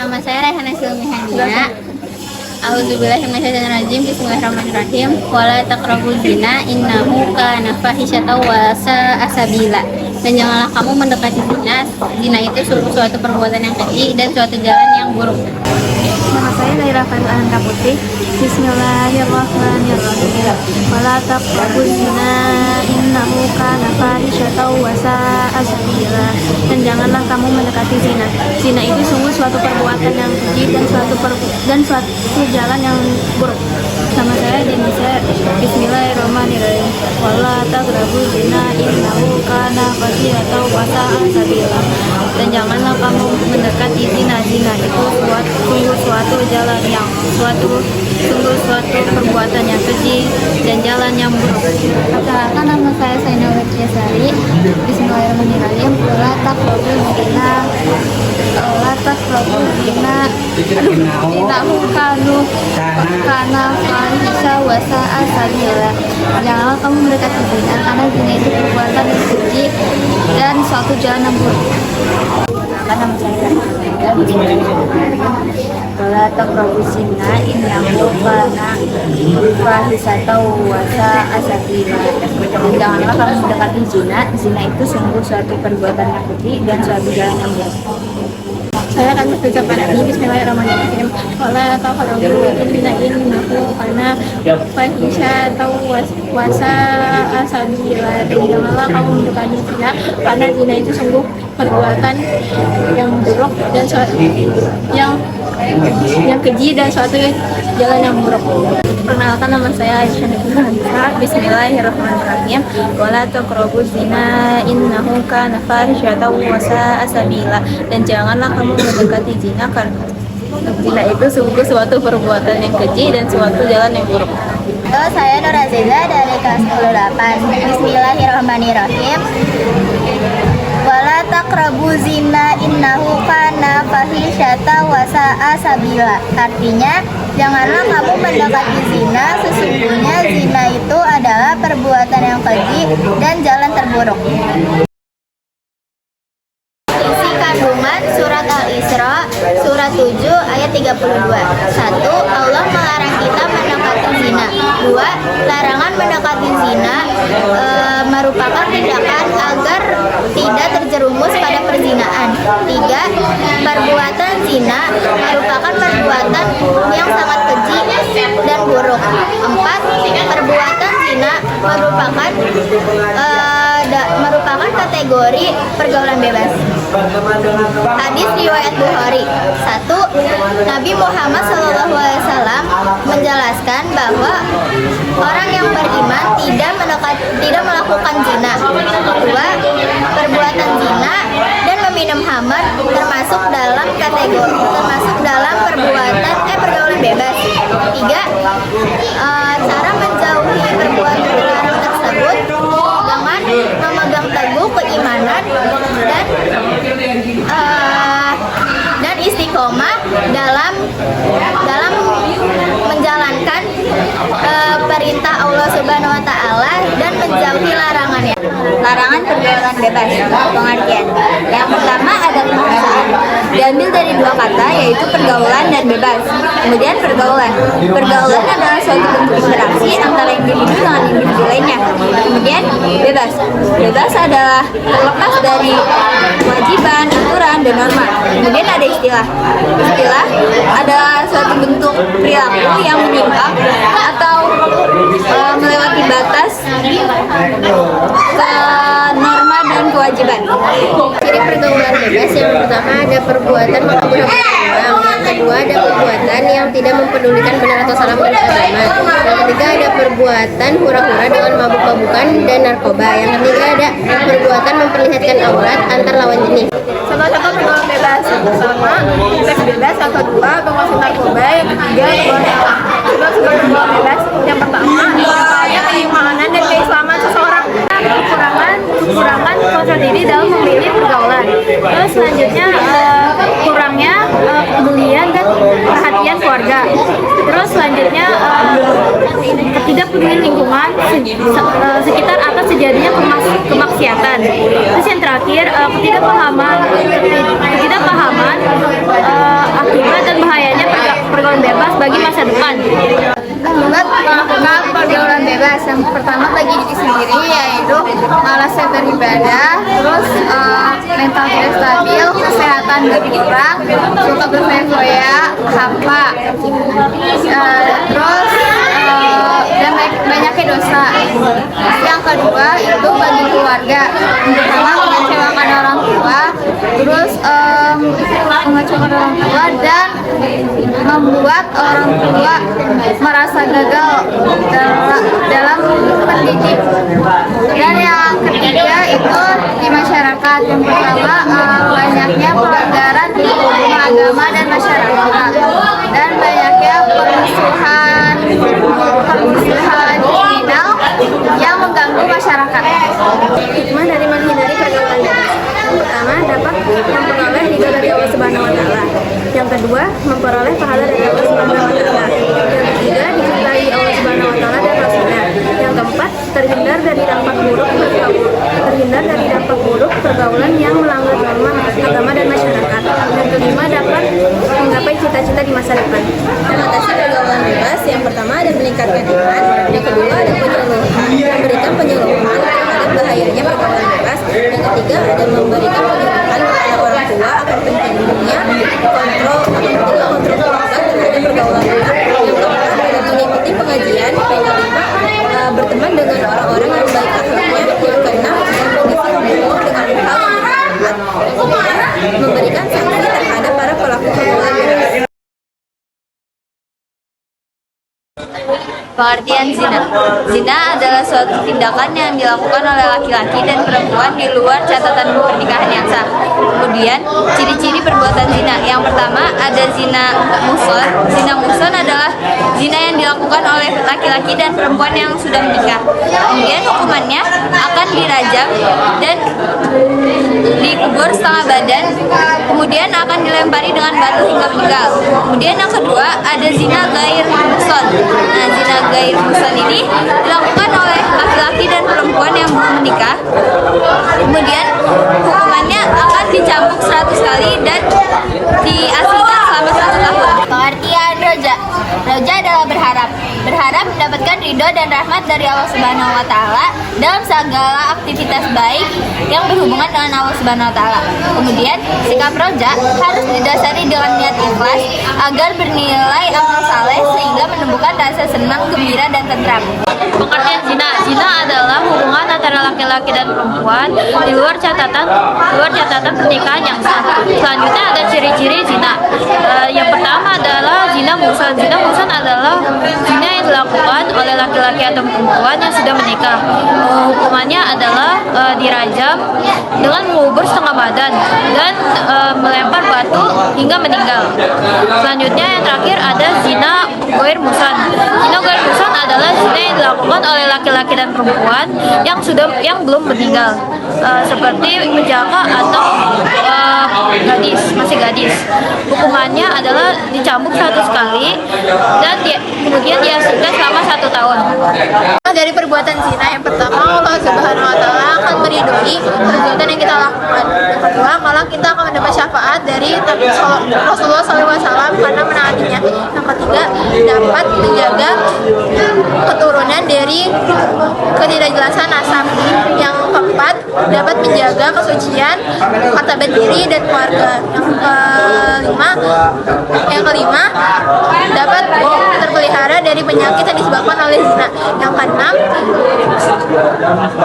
Nama saya Rayhana Silmi Handina. A'udzubillahi minasyaitonirrajim. Bismillahirrahmanirrahim. Wala taqrabuz zina innahu kana fahisyatan wa sa'a sabila. Dan janganlah kamu mendekati zina. Zina itu suatu perbuatan yang keji dan suatu jalan yang buruk. Nama saya Laila Fadlan Putih. Bismillahirrahmanirrahim. Wala taqrabuz zina innahu kana fahisyatan wa sa'a sabila. Dan janganlah kamu mendekati zina. Zina itu sungguh suatu perbuatan yang keji dan suatu jalan yang buruk. Nama saya Denisa. Bismillahirrahmanirrahim. Wala taqrabuz zina innahu kana fahisyatan wa sa'a sabila. Dan janganlah kamu mendekati zina. Zina itu suatu jalan yang suatu perbuatan yang keji dan jalan yang buruk. Perkenalkan, nama saya Sainal Witriasari. Bismillahirrahmanirrahim. Wala taqrabuz zina innahu kana fahisya wa sa'a sabila. Janganlah kamu mendekati zina karena zina itu perbuatan yang keji dan suatu jalan yang buruk. Nama saya Wala taqrabuz zina innahu kana fahisyatan wa sa'a sabila. Dan janganlah kamu mendekati zina. Zina itu sungguh suatu perbuatan yang keji dan suatu jalan yang buruk. Saya akan berucap pada ini. Bismillahirrahmanirrahim. Wala taqrabuz zina innahu kana fahisyatan wa sa'a sabila. Dan janganlah kamu mendekati zina karena zina itu sungguh perbuatan yang buruk dan suatu yang keji dan suatu jalan yang buruk. Perkenalkan, nama saya Aisyah. Bismillahirrahmanirrahim. Wala taqrabuz zina innahu kana fahisyatan wa sa'a sabila. Dan janganlah kamu mendekati zina karena zina itu sungguh suatu perbuatan yang keji dan suatu jalan yang buruk. Halo, saya Nur Aziza dari kelas 18. Bismillahirrahmanirrahim. Wala taqrabuz zina innahu kana fahisyatan wa sa'a sabila. Artinya, janganlah kamu mendekati zina, sesungguhnya zina itu adalah perbuatan yang keji dan jalan terburuk. Isi kandungan surat Al-Isra, surat 7 ayat 32. 1. Allah melarang kita mendekati zina. 2. Larangan mendekati zina merupakan tindakan agar tidak terjerumus pada perzinaan. 3. Perbuatan zina merupakan perbuatan yang sangat keji dan buruk. 4. Perbuatan zina merupakan kategori pergaulan bebas. Hadis riwayat Bukhari. 1. Nabi Muhammad SAW menjelaskan bahwa orang yang beriman tidak melakukan zina. 2. Perbuatan zina dan meminum khamar termasuk dalam pergaulan bebas. 3. Cara menjauhi perbuatan terlarang tersebut dengan memegang teguh keimanan dan istiqomah dalam menjalankan perintah Allah Subhanahu wa taala dan menjauhi larangannya. Larangan pergaulan bebas. Pengertian. Yang pertama ada kemaksaan. Diambil dari dua kata, yaitu pergaulan dan bebas. Kemudian pergaulan. Pergaulan adalah suatu bentuk interaksi antara individu dengan individu lainnya. Kemudian bebas. Bebas adalah terlepas dari kewajiban, aturan, dan norma. Kemudian ada istilah. Istilah adalah suatu bentuk perilaku yang menyimpang atau melewati batas ke norma dan kewajiban. Ciri pergaulan bebas: yang pertama ada perbuatan mengabur-aburkan uang, yang kedua ada perbuatan yang tidak mempedulikan benar atau salah menurut agama, yang ketiga ada perbuatan hura-hura dengan mabuk-mabukan dan narkoba, yang ketiga ada perbuatan memperlihatkan aurat antar lawan jenis. Contoh-contoh pergaulan bebas. Yang pertama, seks bebas. Yang kedua, mengonsumsi narkoba. Yang ketiga, pergaulan pergaulan bebas. Yang pertama, keimanan dan keislaman seseorang. Kekurangan kontrol diri dalam memilih pergaulan. Terus selanjutnya kurangnya kepedulian dan perhatian keluarga. Terus selanjutnya ketidakpedulian lingkungan sekitar atas terjadinya kemaksiatan. Terus yang terakhir ketidakpahaman akibat masa depan. Akibat melakukan pergaulan bebas. Yang pertama bagi diri sendiri yaitu malasnya beribadah, terus mental tidak stabil, kesehatan berkurang, suka berfoya-foya, hampa, terus dan banyaknya dosa. Yang kedua itu bagi keluarga, yang pertama mengecewakan orang tua, terus mengecewakan orang tua dan membuat orang tua merasa gagal dalam mendidik. Dan yang ketiga itu di masyarakat, yang pertama banyaknya pelanggaran di hukum agama dan masyarakat, dan banyaknya permusuhan kriminal yang mengganggu masyarakat. Hikmah dari menghindari pergaulan bebas. Yang pertama, dapat memperoleh ridho dari Allah Subhanahu wa Ta'ala. Yang kedua, memperoleh pahala dari Allah Subhanahu wa Ta'ala. Yang ketiga, dicintai Allah Subhanahu wa Ta'ala dan Rasulnya. Yang keempat, terhindar dari dampak buruk pergaulan yang melanggar norma agama dan masyarakat. Yang kelima, dapat menggapai cita-cita di masa depan. Mengatasi pergaulan bebas, yang pertama ada meningkatkan iman, yang kedua ada memberikan penyuluhan terhadap bahayanya pergaulan bebas, yang ketiga ada memberikan penyuluhan kepada orang tua agar pentingnya kontrol keluarga terhadap pergaulan bebas, yang keempat ada mengikuti pengajian, yang kelima berteman dengan orang-orang yang baik akhlaknya, yang keenam mengisi hubungan dengan hal yang bermanfaat, yang ketujuh memberikan sanksi terhadap para pelaku pergaulan bebas. Pengertian zina. Zina adalah suatu tindakan yang dilakukan oleh laki-laki dan perempuan di luar catatan pernikahan yang sah. Kemudian, ciri-ciri perbuatan zina. Yang pertama ada zina muhsan. Zina muhsan adalah zina yang dilakukan oleh laki-laki dan perempuan yang sudah menikah. Kemudian hukumannya akan dirajam dan dikubur setengah badan. Kemudian akan dilempari dengan batu hingga meninggal. Kemudian yang kedua ada zina gair muhsan. Nah, zina gair muhsan ini dilakukan oleh laki-laki dan perempuan yang belum menikah. Kemudian hukumannya akan dicambuk 100 kali dan diasingkan selama 1 tahun. Pengertian roja. Roja adalah berharap. Berharap mendapatkan ridho dan rahmat dari Allah Subhanahu wa Ta'ala dalam segala aktivitas baik yang berhubungan dengan Allah Subhanahu wa Ta'ala. Kemudian, sikap roja harus didasari dengan niat ikhlas agar bernilai amal saleh sehingga menumbuhkan rasa senang, gembira, dan tentram. Pengertian zina. Zina adalah hubungan antara laki-laki dan perempuan di luar catatan pernikahan yang sah. Selanjutnya ada ciri-ciri zina. Yang pertama adalah zina muhsan. Zina muhsan adalah zina yang dilakukan oleh laki-laki atau perempuan yang sudah menikah. Hukumannya adalah dirajam dengan mengubur setengah badan dan melempar batu hingga meninggal. Selanjutnya yang terakhir ada zina gair muhsan. Zina gair muhsan adalah zina yang dilakukan oleh laki-laki dan perempuan yang belum meninggal, seperti penjaka atau masih gadis. Hukumannya adalah dicambuk 100 kali dan kemudian diasingkan selama 1 tahun. Dari perbuatan zina, yang pertama Allah Subhanahu wa Ta'ala akan meridhoi perbuatan yang kita lakukan. Yang kedua, malah kita akan mendapat syafaat dari Rasulullah SAW karena menaatinya. Yang ketiga, dapat menjaga keturunan dari ketidakjelasan nasab. Yang keempat, dapat menjaga kesucian martabat diri dan keluarga. Yang kelima, dapat terpelihara dari penyakit yang disebabkan oleh zina. Yang keenam,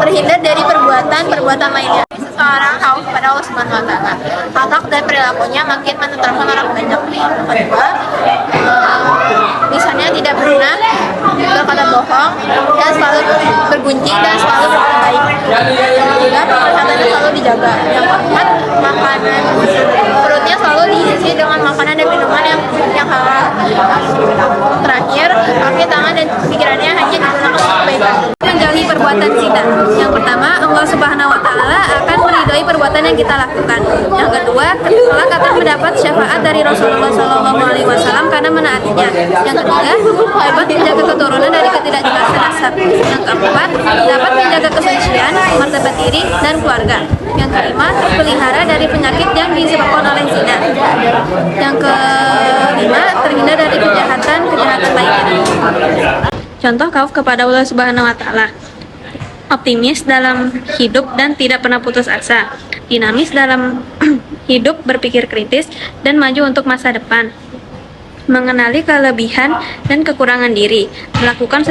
terhindar dari perbuatan lainnya. Seseorang tahu kepada Allah Subhanahu wa Ta'ala, akhlak dan perilakunya makin menenteramkan orang banyak. Yang kedua, misalnya tidak pernah berkata bohong dan selalu bergunjing dan selalu berbuat baik. Yang ketiga, kesehatannya selalu dijaga. Yang keempat, makanan perutnya selalu diisi dengan makanan dan minuman yang halal. Terakhir, kaki, tangan, dan pikirannya hanya digunakan untuk kebaikan. Menjauhi perbuatan zina. Yang pertama, Allah Subhanahu wa Ta'ala akan meridhoi perbuatan yang kita lakukan. Yang kedua, kelak akan mendapat syafaat dari Rasulullah SAW karena menaatinya. Yang ketiga, dapat menjaga keturunan dari ketidakjelasan nasab. Yang keempat, dapat menjaga kesucian martabat diri dan keluarga. Yang kelima, terpelihara dari penyakit yang disebabkan oleh zina. Yang kelima, terhindar dari kejahatan Contoh khauf kepada Allah Subhanahu wa taala. Optimis dalam hidup dan tidak pernah putus asa. Dinamis dalam hidup, berpikir kritis dan maju untuk masa depan. Mengenali kelebihan dan kekurangan diri. Melakukan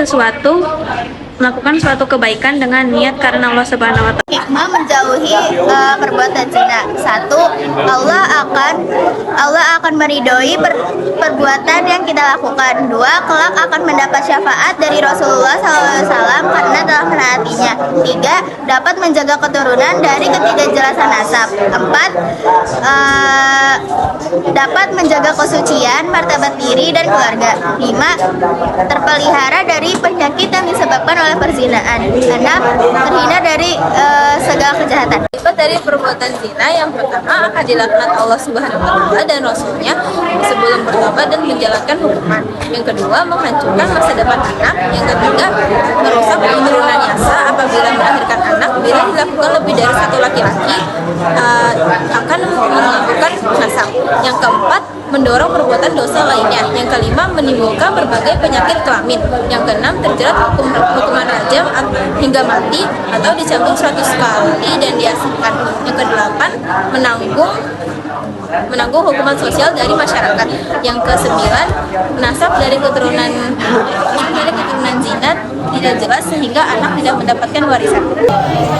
suatu kebaikan dengan niat karena Allah Subhanahu wa taala. Hikmah menjauhi perbuatan zina. 1. Allah akan meridhoi perbuatan yang kita lakukan. 2. Kelak akan mendapat syafaat dari Rasulullah SAW karena telah menaatinya. 3. Dapat menjaga keturunan dari ketidakjelasan nasab. 4. Dapat menjaga kesucian, martabat diri dan keluarga. 5. Terpelihara dari penyakit yang disebabkan oleh perzinaan. 6. Terhindar dari segala kejahatan. Akibat dari perbuatan zina yang pertama akan dilaknat Allah Subhanahu wa taala dan Rasulnya sebelum bertobat dan menjalankan hukuman. Yang kedua, menghancurkan masa depan anak. Yang ketiga, merusak keturunan yasa apabila melahirkan anak. Bila dilakukan lebih dari satu laki-laki akan menggugurkan nasab. Yang keempat, mendorong perbuatan dosa lainnya. Yang kelima, menimbulkan berbagai penyakit kelamin. Yang keenam, terjerat hukuman rajam hingga mati atau dicambuk 100 kali dan diasingkan. Yang kedelapan, menanggung hukuman sosial dari masyarakat. Yang kesembilan, nasab dari keturunan zina tidak jelas sehingga anak tidak mendapatkan warisan.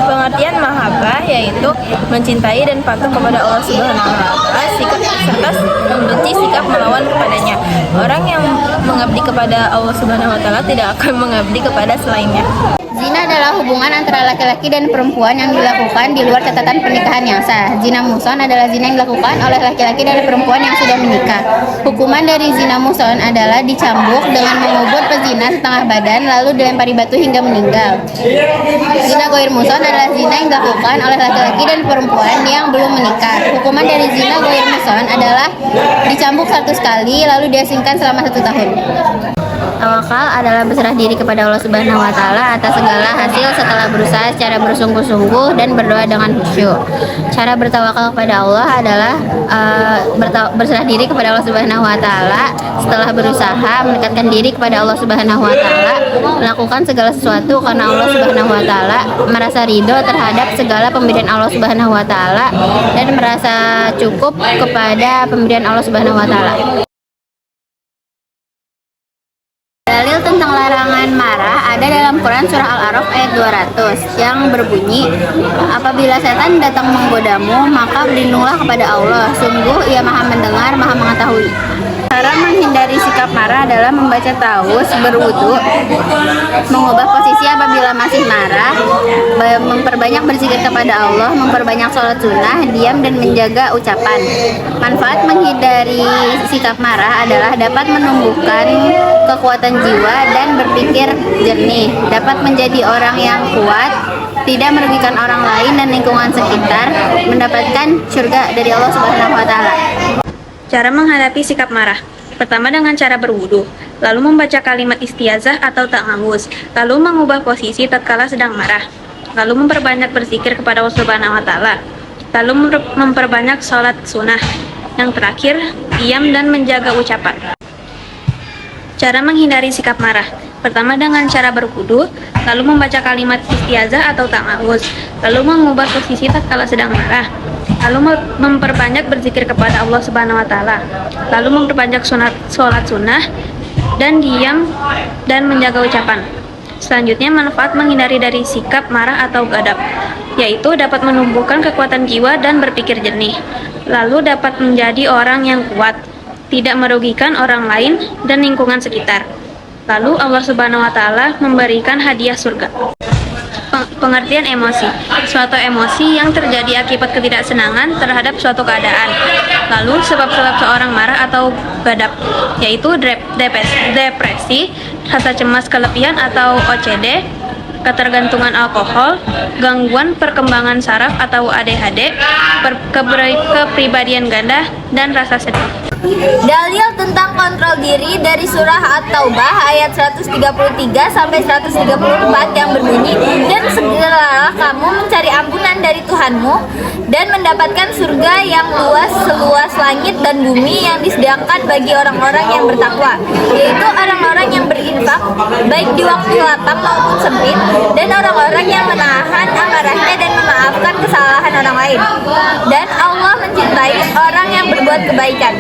Pengertian mahabbah yaitu mencintai dan patuh kepada Allah Subhanahu wa taala, sikap serta membenci sikap melawan kepadanya. Orang yang mengabdi kepada Allah Subhanahu wa taala tidak akan mengabdi kepada selainnya. Zina adalah hubungan antara laki-laki dan perempuan yang dilakukan di luar catatan pernikahan yang sah. Zina muhsan adalah zina yang dilakukan oleh laki-laki dan perempuan yang sudah menikah. Hukuman dari zina muhsan adalah dicambuk dengan mengubur pezina setengah badan lalu dilempari batu hingga meninggal. Zina ghair muhsan adalah zina yang dilakukan oleh laki-laki dan perempuan yang belum menikah. Hukuman dari zina ghair muhsan adalah dicambuk 100 kali lalu diasingkan selama 1 tahun. Tawakal adalah berserah diri kepada Allah Subhanahu wa taala atas segala hasil setelah berusaha secara bersungguh-sungguh dan berdoa dengan khusyuk. Cara bertawakal kepada Allah adalah berserah diri kepada Allah Subhanahu wa taala setelah berusaha mendekatkan diri kepada Allah Subhanahu wa taala, melakukan segala sesuatu karena Allah Subhanahu wa taala, merasa ridho terhadap segala pemberian Allah Subhanahu wa taala dan merasa cukup kepada pemberian Allah Subhanahu wa taala. Dalil tentang larangan marah ada dalam Quran surah Al-A'raf ayat 200 yang berbunyi, apabila setan datang menggodamu maka berlindunglah kepada Allah, sungguh ia maha mendengar, maha mengetahui. Cara menghindari sikap marah adalah membaca tawus, berwudu, mengubah posisi apabila masih marah, memperbanyak berzikir kepada Allah, memperbanyak sholat sunnah, diam dan menjaga ucapan. Manfaat menghindari sikap marah adalah dapat menumbuhkan kekuatan jiwa dan berpikir jernih, dapat menjadi orang yang kuat, tidak merugikan orang lain dan lingkungan sekitar, mendapatkan surga dari Allah Subhanahu wa taala. Cara menghadapi sikap marah. Pertama dengan cara berwudu, lalu membaca kalimat istiazah atau ta'awuz, lalu mengubah posisi tatkala sedang marah, lalu memperbanyak berzikir kepada Allah Subhanahu wa taala, lalu memperbanyak sholat sunnah. Yang terakhir, diam dan menjaga ucapan. Cara menghindari sikap marah. Pertama dengan cara berwudu, lalu membaca kalimat istiazah atau ta'awuz, lalu mengubah posisi tatkala sedang marah, lalu memperbanyak berzikir kepada Allah Subhanahu wa taala, lalu memperbanyak sholat sunnah dan diam dan menjaga ucapan. Selanjutnya, manfaat menghindari dari sikap marah atau ghadab, yaitu dapat menumbuhkan kekuatan jiwa dan berpikir jernih, lalu dapat menjadi orang yang kuat, tidak merugikan orang lain dan lingkungan sekitar. Lalu Allah Subhanahu wa taala memberikan hadiah surga. Pengertian emosi. Suatu emosi yang terjadi akibat ketidaksenangan terhadap suatu keadaan. Lalu sebab-sebab seorang marah atau ghadab, yaitu depresi, rasa cemas kelebihan atau OCD, ketergantungan alkohol, gangguan perkembangan saraf atau ADHD, kepribadian ganda, dan rasa sedih. Dalil tentang kontrol diri dari surah At-Taubah ayat 133 sampai 134 yang berbunyi, dan segeralah kamu mencari ampunan dari Tuhanmu dan mendapatkan surga yang luas seluas langit langit dan bumi yang disediakan bagi orang-orang yang bertakwa, yaitu orang-orang yang berinfak baik di waktu lapang maupun sempit, dan orang-orang yang menahan amarahnya dan memaafkan kesalahan orang lain. Dan Allah mencintai orang yang berbuat kebaikan.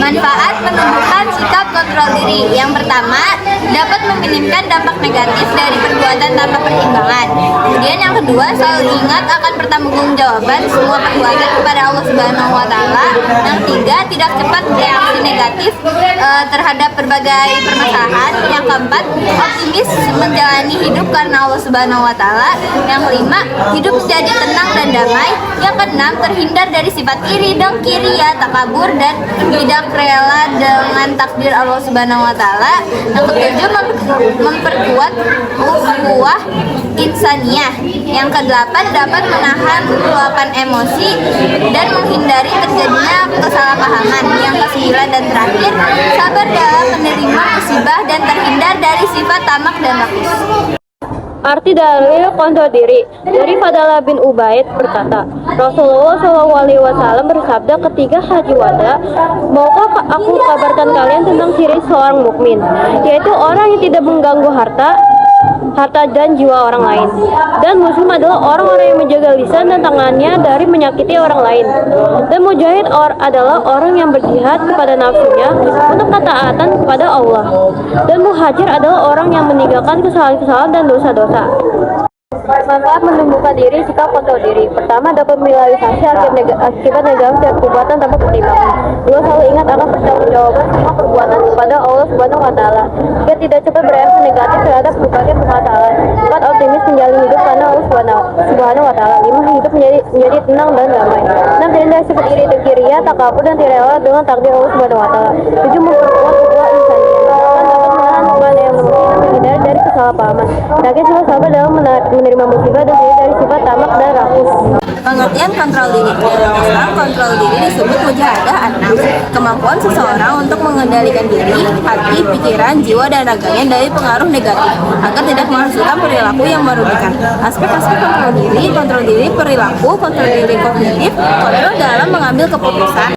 Manfaat menumbuhkan sikap kontrol diri. Yang pertama, dapat meminimkan dampak negatif dari perbuatan tanpa pertimbangan. Kemudian yang kedua, selalu ingat akan pertanggungjawaban semua perbuatan kepada Allah Subhanahu wa taala. Yang tiga, tidak cepat bereaksi negatif terhadap berbagai permasalahan. Yang keempat, optimis menjalani hidup karena Allah Subhanahu wa taala. Yang kelima, hidup menjadi tenang dan damai. Yang keenam, terhindar dari sifat iri, dengki, ria, takabur, dan tidak rela dengan takdir Allah Subhanahu wa taala. Yang ketujuh, memperkuat ukhuwah insaniyah. Yang kedelapan, dapat menahan luapan emosi dan menghindari terjadinya kesalahpahaman. Yang kesembilan dan terakhir, sabar dalam menerima musibah dan terhindar dari sifat tamak dan rakus. Arti dalil kontrol diri. Dari Fadalah bin Ubaid berkata, Rasulullah SAW bersabda ketika haji wada, maukah aku kabarkan kalian tentang ciri seorang mukmin, yaitu orang yang tidak mengganggu harta dan jiwa orang lain. Dan muslim adalah orang-orang yang menjaga lisan dan tangannya dari menyakiti orang lain. Dan mujahid adalah orang yang berjihad kepada nafsunya untuk ketaatan kepada Allah. Dan muhajir adalah orang yang meninggalkan kesalahan-kesalahan dan dosa-dosa. Manfaat menumbuhkan diri, sikap kontrol diri. Pertama, dapat minimalisasi akibat negatif setiap perbuatan tanpa pertimbangan. Dua, selalu ingat akan pertanggungjawaban semua perbuatan kepada Allah Subhanahu wa taala. Tiga, tidak cepat bereaksi negatif terhadap berbagai permasalahan. Empat, optimis menjalani hidup karena Allah Subhanahu wa taala. Lima, hidup menjadi tenang dan damai. Enam, terhindar dari sifat iri, dengki, ria, takabur, dan tidak rela dengan takdir Allah Subhanahu wa taala. Tujuh, memperkuat ukhuwah insaniyah. Delapan, dapat menahan yang menghindari dari kesalahpahaman. Terakhir, selalu sabar dalam menerima musibah dan dari sifat tamak dan rakus. Pengertian kontrol diri. Dalam Islam, kontrol diri disebut mujahadah an-nafs, kemampuan seseorang untuk mengendalikan diri, hati, pikiran, jiwa, dan raganya dari pengaruh negatif agar tidak menghasilkan perilaku yang merugikan. Aspek-aspek kontrol diri perilaku, kontrol diri kognitif, kontrol dalam mengambil keputusan.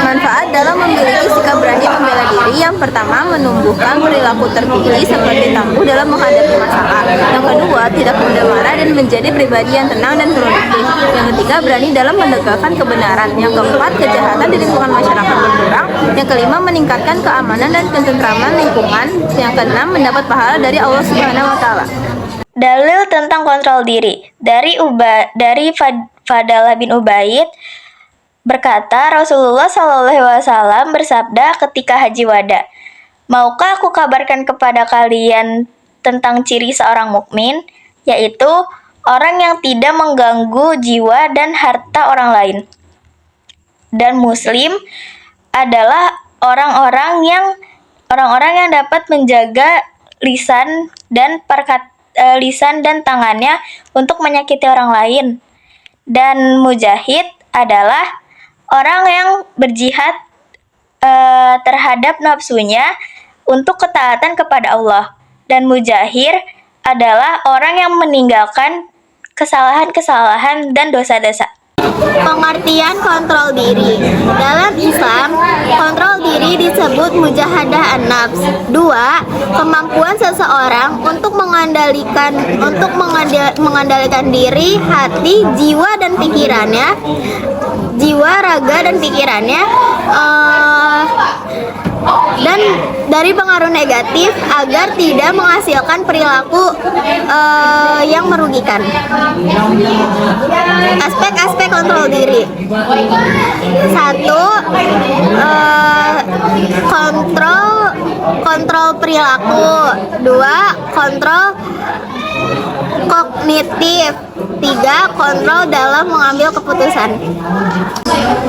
Manfaat dalam memiliki sikap berani membela diri. Yang pertama, menumbuhkan perilaku terpilih seperti tangguh dalam menghadapi masalah. Yang kedua, tidak mudah marah dan menjadi pribadi yang tenang dan produktif. Yang ketiga, berani dalam menegakkan kebenaran. Yang keempat, kejahatan di lingkungan masyarakat berkurang. Yang kelima, meningkatkan keamanan dan ketentraman lingkungan. Yang keenam, mendapat pahala dari Allah Subhanahu wa taala. Dalil tentang kontrol diri. Dari Fadalah bin Ubaid berkata, Rasulullah SAW bersabda ketika haji wada, maukah aku kabarkan kepada kalian tentang ciri seorang mukmin, yaitu orang yang tidak mengganggu jiwa dan harta orang lain. Dan muslim adalah orang-orang yang dapat menjaga lisan dan tangannya untuk menyakiti orang lain. Dan mujahid adalah orang yang berjihad terhadap nafsunya untuk ketaatan kepada Allah. Dan mujahir adalah orang yang meninggalkan kesalahan-kesalahan dan dosa-dosa. Pengertian kontrol diri. Dalam Islam, kontrol diri disebut mujahadah an-nafs. 2. Kemampuan seseorang untuk mengendalikan diri, hati, jiwa dan pikirannya, raga dan pikirannya, dan dari pengaruh negatif agar tidak menghasilkan perilaku yang merugikan. Aspek-aspek kontrol diri. 1. Kontrol perilaku. 2. Kontrol kognitif. 3. Kontrol dalam mengambil keputusan.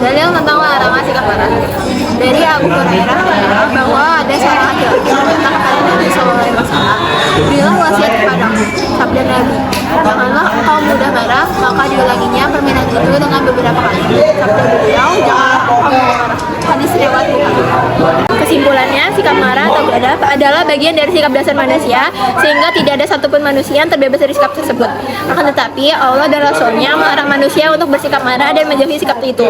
Dalil tentang larangan sikap marah. Dari Abu Hurairah bahwa ada seorang laki-laki meminta kepada Nabi SAW, berilah wasiat kepadaku. Sabda Nabi, janganlah engkau mudah marah. Maka diulanginya permintaan itu dengan beberapa kali. Sabda beliau, janganlah engkau marah. Hadis riwayat Bukhari. Kesimpulannya, sikap marah atau gadab adalah adalah bagian dari sikap dasar manusia, sehingga tidak ada satupun manusia yang terbebas dari sikap tersebut. Akan tetapi, Allah dan Rasul-Nya melarang manusia untuk bersikap marah dan menjauhi sikap itu.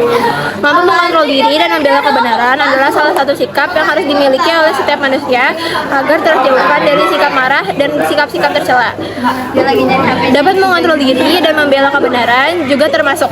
Mampu mengontrol diri dan membela kebenaran adalah salah satu sikap yang harus dimiliki oleh setiap manusia agar terjauhkan dari sikap marah dan sikap-sikap tercela. Dapat mengontrol diri dan membela kebenaran juga termasuk